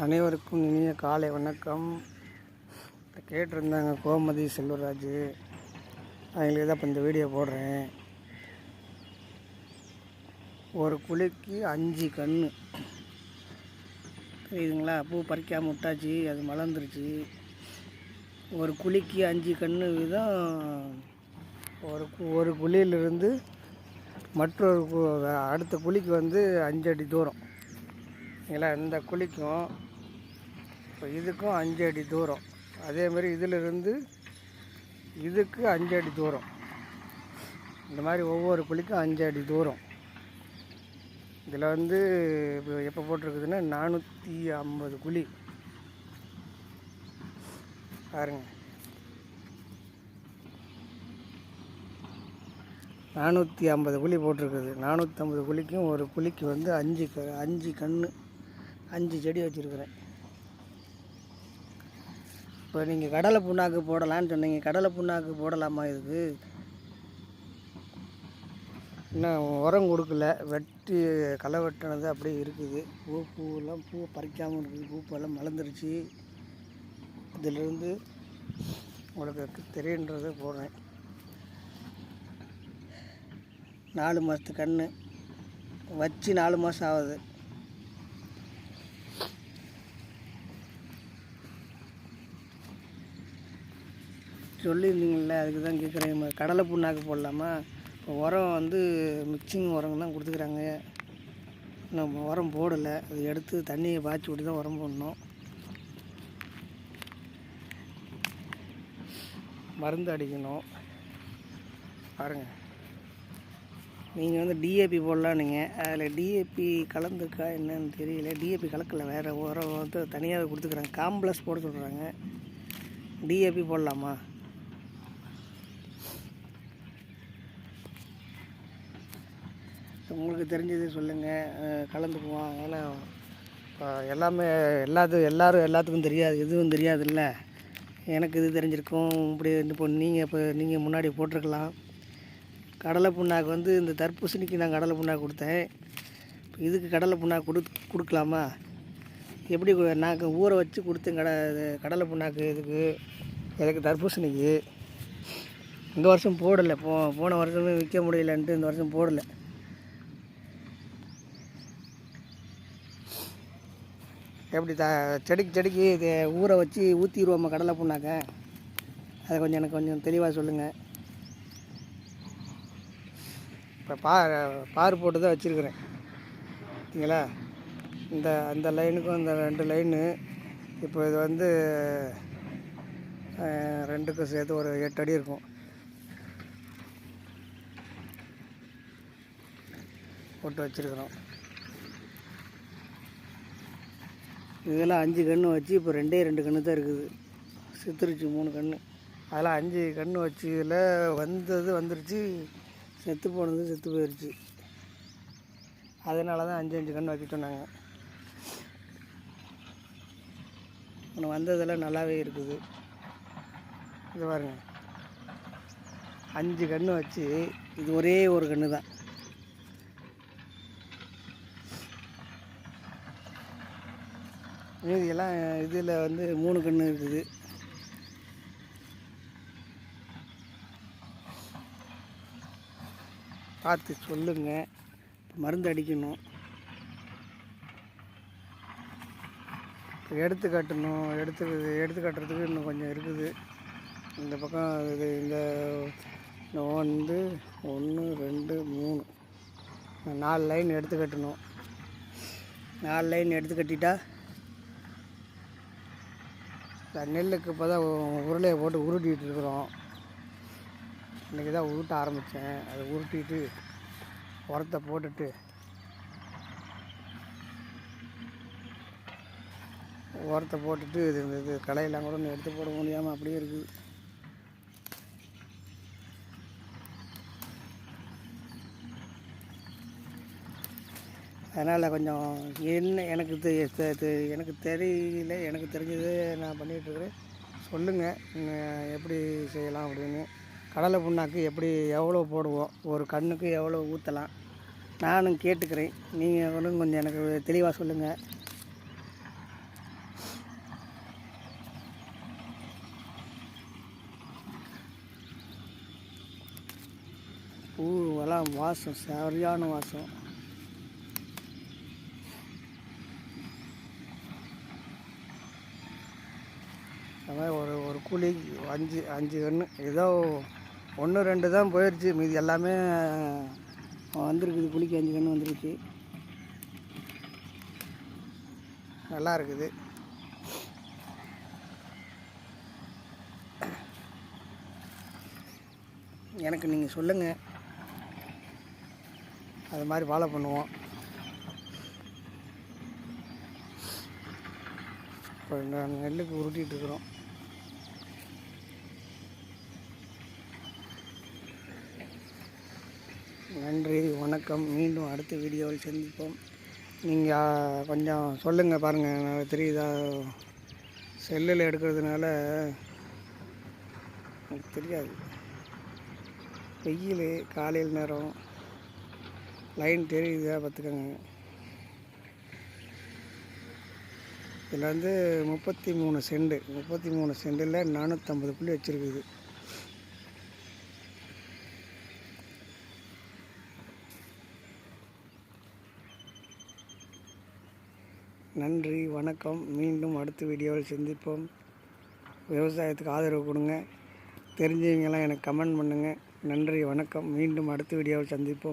அனைவருக்கும் இனிய காலை வணக்கம். கேட்டிருந்தாங்க கோமதி செல்வராஜ், அவங்களுக்கு தான் இப்போ இந்த வீடியோ போடுறேன். ஒரு குழிக்கு 5 கன்று தெரியுதுங்களா? பூ பறிக்காமல் விட்டாச்சு, அது மலர்ந்துருச்சு. ஒரு குழிக்கு 5 கன்று வீதம். ஒரு குழியிலிருந்து மற்றொரு அடுத்த குழிக்கு வந்து 5 அடி தூரம். இல்லைங்களா? இந்த குழிக்கும் இப்போ இதுக்கும் 5 அடி தூரம். அதேமாதிரி இதிலிருந்து இதுக்கு 5 அடி தூரம். இந்த மாதிரி ஒவ்வொரு குழிக்கும் 5 அடி தூரம். இதில் வந்து இப்போ எப்போ போட்டிருக்குதுன்னா 450 குழி பாருங்க. 450 குழி போட்டிருக்குது. 450 குழிக்கும் ஒரு குழிக்கு வந்து 5 கன்று 5 செடி வச்சுருக்குறேன். இப்போ நீங்கள் கடலை புண்ணாக்கு போடலான்னு சொன்னீங்க. கடலை புண்ணாக்கு போடலாமா? இதுக்கு இன்னும் உரம் கொடுக்கல, வெட்டி களை வெட்டினது அப்படியே இருக்குது. பூவெல்லாம் பூ பறிக்காமல் இருக்குது. பூவெல்லாம் மலர்ந்துருச்சு. இதிலிருந்து உங்களுக்கு தெரியுன்றதை போடுறேன். 4 மாதத்து கன்று வச்சு 4 மாதம் ஆகுது. சொல்லியிருந்தீங்களே, அதுக்கு தான் கேட்குறேன். கடலை புண்ணாக்கு போடலாமா? இப்போ உரம் வந்து மிக்சிங் உரம் தான் கொடுத்துக்குறாங்க. நம்ம உரம் போடலை. அது எடுத்து தண்ணியை பாய்ச்சி விட்டு தான் உரம் போடணும். மருந்து அடிக்கணும். பாருங்கள், நீங்கள் வந்து டிஏபி போடலான்னுங்க. அதில் டிஏபி கலந்துருக்கா என்னன்னு தெரியல. டிஏபி கலக்கலை, வேறு உரம் வந்து தனியாக கொடுத்துக்குறாங்க. காம்ப்ளெக்ஸ் போட சொல்கிறாங்க. டிஏபி போடலாமா? உங்களுக்கு தெரிஞ்சது சொல்லுங்கள், கலந்துக்குவோம். ஏன்னா எல்லாமே எல்லாத்துக்கும் தெரியாது, எதுவும் தெரியாதுல்ல. எனக்கு இது தெரிஞ்சிருக்கும். இப்படி இப்போ நீங்கள் முன்னாடி போட்டிருக்கலாம். கடலை புண்ணாக்கு வந்து இந்த தர்பூசணிக்கு நான் கடலை புண்ணாக்கு கொடுத்தேன். இப்போ இதுக்கு கடலை புண்ணாக்கு கொடுக்கலாமா? எப்படி நான் ஊற வச்சு கொடுத்தேன் கடலை புண்ணாக்கு. எனக்கு தர்பூசணிக்கு இந்த வருஷம் போடலை. போன வருஷமே விற்க முடியலன்ட்டு இந்த வருஷம் போடலை. எப்படி செடிக்கு இது ஊற வச்சு ஊற்றிடுவோம்மா கடலை புண்ணாக்க? அதை எனக்கு கொஞ்சம் தெளிவாக சொல்லுங்கள். இப்போ பார் போட்டு தான் வச்சுருக்குறேன். சரிங்களா? அந்த லைனுக்கும் இந்த 2 லைனு. இப்போ இது வந்து 2க்கும் சேர்த்து ஒரு 8 அடி இருக்கும். போட்டு வச்சுருக்குறோம். இதெல்லாம் 5 கன்று வச்சு இப்போ 2 கன்று தான் இருக்குது. செத்துருச்சு 3 கன்று. அதெல்லாம் 5 கன்று வச்சு இதில் வந்துருச்சு. செத்து போனது செத்து போயிடுச்சு. அதனால தான் 5 கன்று வைக்கிட்டோம் நாங்கள். ஒன்று வந்ததெல்லாம் நல்லாவே இருக்குது. இது பாருங்க, 5 கன்று வச்சு இது ஒரே ஒரு கன்று தான். மீதியெல்லாம் இதில் வந்து 3 கன்று இருக்குது. பார்த்து சொல்லுங்கள். மருந்து அடிக்கணும், எடுத்து கட்டுறதுக்கு இன்னும் கொஞ்சம் இருக்குது. இந்த பக்கம் இந்த வந்து 1 2 3 4 லைன் எடுத்து கட்டணும். 4 லைன் எடுத்து கட்டிட்டா நெல்லுக்கு இப்போ தான் உருளையை போட்டு உருட்டிகிட்டு இருக்கிறோம். இன்றைக்கி தான் உருட்ட ஆரம்பித்தேன். அதை உருட்டிட்டு உரத்தை போட்டுட்டு இது களையெல்லாம் கூட ஒன்று எடுத்து போட முடியாமல் அப்படியே இருக்குது. அதனால் கொஞ்சம் எனக்கு தெரியல. எனக்கு தெரிஞ்சது நான் பண்ணிகிட்ருக்கிறேன். சொல்லுங்கள் எப்படி செய்யலாம் அப்படின்னு. கடலை புண்ணாக்கு எவ்வளோ போடுவோம், ஒரு கன்றுக்கு எவ்வளோ ஊற்றலாம், நானும் கேட்டுக்கிறேன். நீங்கள் கொஞ்சம் எனக்கு தெளிவாக சொல்லுங்கள். பூவெல்லாம் வாசம், சரியான வாசம். அது மாதிரி ஒரு கூலி 5 கன்று, ஏதோ 1 2 தான் போயிடுச்சு. மீதி எல்லாமே வந்திருக்குது. குழிக்கு 5 கன்று வந்துருச்சு. நல்லா இருக்குது. எனக்கு நீங்கள் சொல்லுங்கள், அது மாதிரி ஃபாலோ பண்ணுவோம். இப்போ நான் நெல்லுக்கு உருட்டிகிட்ருக்குறோம். நன்றி, வணக்கம். மீண்டும் அடுத்த வீடியோவில் சந்திப்போம். நீங்கள் கொஞ்சம் சொல்லுங்கள், பாருங்கள். நான் தெரியுதா, செல்லில் எடுக்கிறதுனால எனக்கு தெரியாது. வெயில், காலையில் நேரம், லைன் தெரியுதா பார்த்துக்கோங்க. இதில் வந்து 33 செண்டு, 33 சென்டில் 450 புள்ளி வச்சுருக்குது. நன்றி, வணக்கம். மீண்டும் அடுத்த வீடியோவில் சந்திப்போம். விவசாயத்துக்கு ஆதரவு கொடுங்க. தெரிஞ்சவங்கெல்லாம் எனக்கு கமெண்ட் பண்ணுங்கள். நன்றி, வணக்கம். மீண்டும் அடுத்த வீடியோவில் சந்திப்போம்.